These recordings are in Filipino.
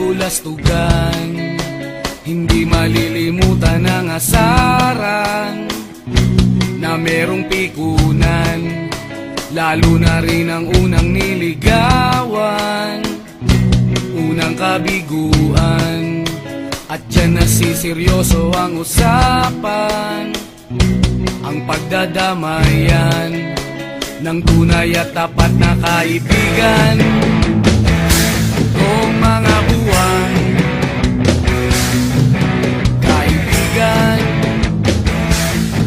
kabulastugan. Hindi malilimutan ang asaran na merong pikunan, lalo na rin ang unang niligawan, unang kabiguan. At dyan nasiseryoso ang usapan, ang pagdadamayan ng tunay at tapat na kaibigan. Kung mga buwan, kaibigan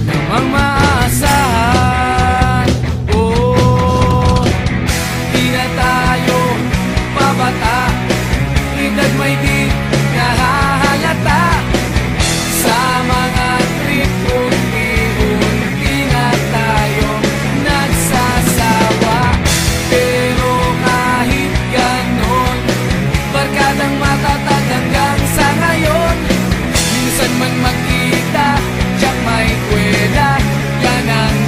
namang maaasahan. Oh, di na tayo pabata, edad may di nahahalata. Sa mga trip unti-unti na tayo nagsasawa. Pero kahit ganon, barkadang matatag hanggang sa ngayon. Minsan man magkita, tiyak may kwela, yan ang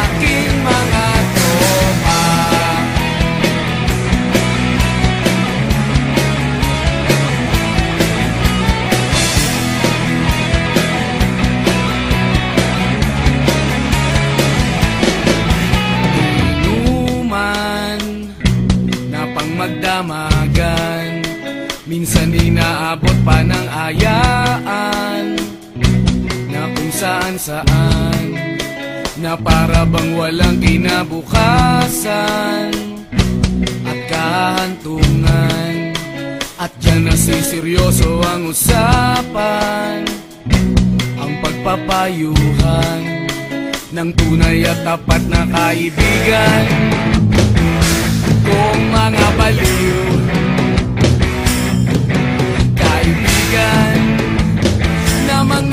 aking mga tropa. Inuman na pang magdamagan, minsan inaabot pa ng ayaan, na kung saan-saan, na para bang walang kinabukasan at kahantungan. At dyan nasiseryoso ang usapan, ang pagpapayuhan ng tunay at tapat na kaibigan. Kung mga baliw, kaibigan namang